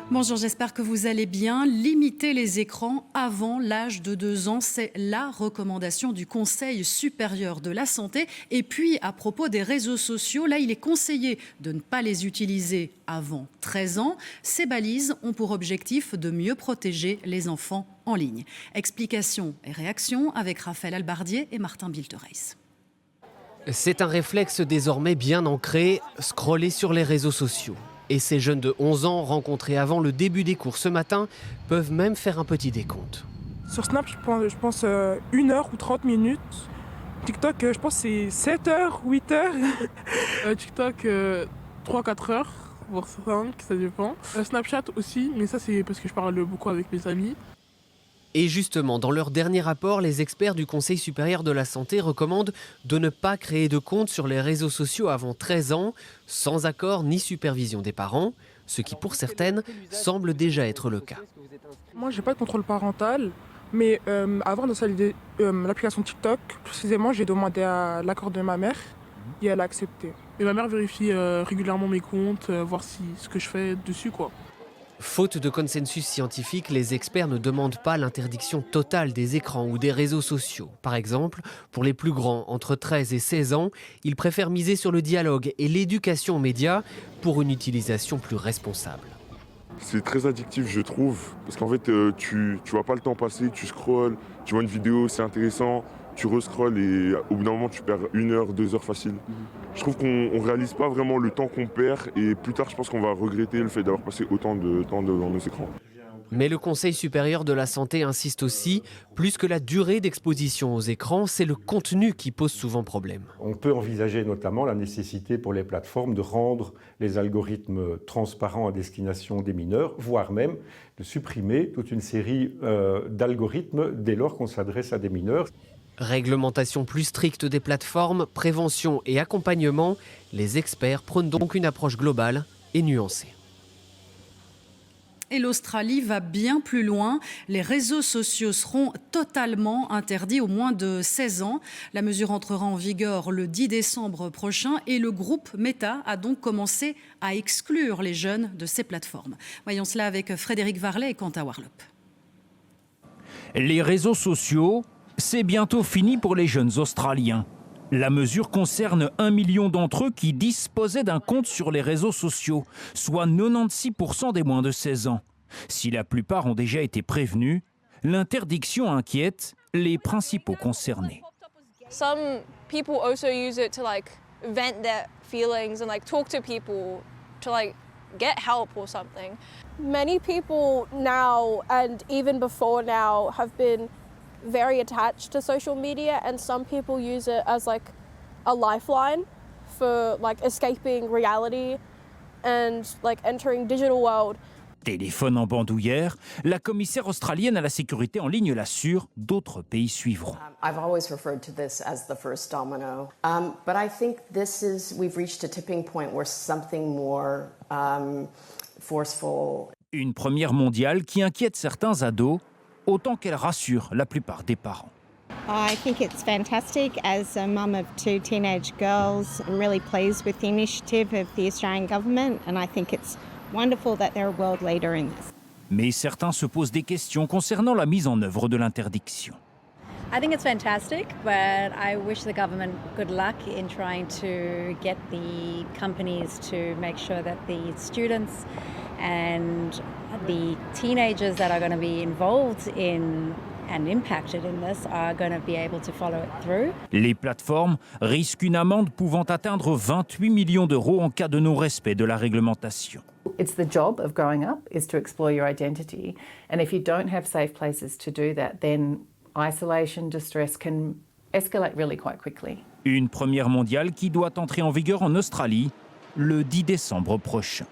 Bonjour, j'espère que vous allez bien. Limiter les écrans avant l'âge de 2 ans, c'est la recommandation du Conseil supérieur de la santé. Et puis, à propos des réseaux sociaux, là, il est conseillé de ne pas les utiliser avant 13 ans. Ces balises ont pour objectif de mieux protéger les enfants en ligne. Explications et réactions avec Raphaël Albardier et Martin Biltereis. C'est un réflexe désormais bien ancré, scroller sur les réseaux sociaux. Et ces jeunes de 11 ans, rencontrés avant le début des cours ce matin, peuvent même faire un petit décompte. Sur Snap, je pense 1 heure ou 30 minutes. TikTok, je pense c'est 7 heures, 8 heures. TikTok, 3-4 heures, voire 5, ça dépend. Snapchat aussi, mais ça c'est parce que je parle beaucoup avec mes amis. Et justement, dans leur dernier rapport, les experts du Conseil supérieur de la santé recommandent de ne pas créer de compte sur les réseaux sociaux avant 13 ans, sans accord ni supervision des parents, ce qui pour certaines semble déjà être le cas. Moi, j'ai pas de contrôle parental, mais avant d'installer l'application TikTok, précisément, j'ai demandé l'accord de ma mère et elle a accepté. Et ma mère vérifie régulièrement mes comptes, voir ce que je fais dessus, quoi. Faute de consensus scientifique, les experts ne demandent pas l'interdiction totale des écrans ou des réseaux sociaux. Par exemple, pour les plus grands, entre 13 et 16 ans, ils préfèrent miser sur le dialogue et l'éducation aux médias pour une utilisation plus responsable. C'est très addictif, je trouve, parce qu'en fait, tu vois pas le temps passer, tu scrolles, tu vois une vidéo, c'est intéressant, tu rescrolles et au bout d'un moment, tu perds 1 heure, 2 heures facile. Je trouve qu'on réalise pas vraiment le temps qu'on perd et plus tard, je pense qu'on va regretter le fait d'avoir passé autant de temps devant nos écrans. Mais le Conseil supérieur de la santé insiste aussi, plus que la durée d'exposition aux écrans, c'est le contenu qui pose souvent problème. On peut envisager notamment la nécessité pour les plateformes de rendre les algorithmes transparents à destination des mineurs, voire même de supprimer toute une série d'algorithmes dès lors qu'on s'adresse à des mineurs. Réglementation plus stricte des plateformes, prévention et accompagnement, les experts prônent donc une approche globale et nuancée. Et l'Australie va bien plus loin. Les réseaux sociaux seront totalement interdits aux moins de 16 ans. La mesure entrera en vigueur le 10 décembre prochain et le groupe Meta a donc commencé à exclure les jeunes de ces plateformes. Voyons cela avec Frédéric Varlet et Quentin Warlop. Les réseaux sociaux, c'est bientôt fini pour les jeunes Australiens. La mesure concerne 1 million d'entre eux qui disposaient d'un compte sur les réseaux sociaux, soit 96% des moins de 16 ans. Si la plupart ont déjà été prévenus, l'interdiction inquiète les principaux concernés. Some people also use it to vent their feelings and talk to people to get help or something. Many people now and even before now have been very attached to social media, and some people use it as a lifeline for escaping reality and entering digital world. Téléphone en bandoulière, la commissaire australienne à la sécurité en ligne l'assure, d'autres pays suivront. I've always referred to this as the first domino, but I think we've reached a tipping point where something more forceful. Une première mondiale qui inquiète certains ados, autant qu'elle rassure la plupart des parents. I think it's fantastic. As a mum of 2 teenage girls, I'm really pleased with the initiative of the Australian government, and I think it's wonderful that they're a world leader in this. Mais certains se posent des questions concernant la mise en œuvre de l'interdiction. I think it's fantastic, but I wish the government good luck in trying to get the companies to make sure that the students and the teenagers that are going to be involved in and impacted in this are going to be able to follow it through. Les plateformes risquent une amende pouvant atteindre 28 millions d'euros en cas de non-respect de la réglementation. It's the job of growing up is to explore your identity, and if you don't have safe places to do that, then isolation, distress can escalate really quite quickly. Une première mondiale qui doit entrer en vigueur en Australie le 10 décembre prochain.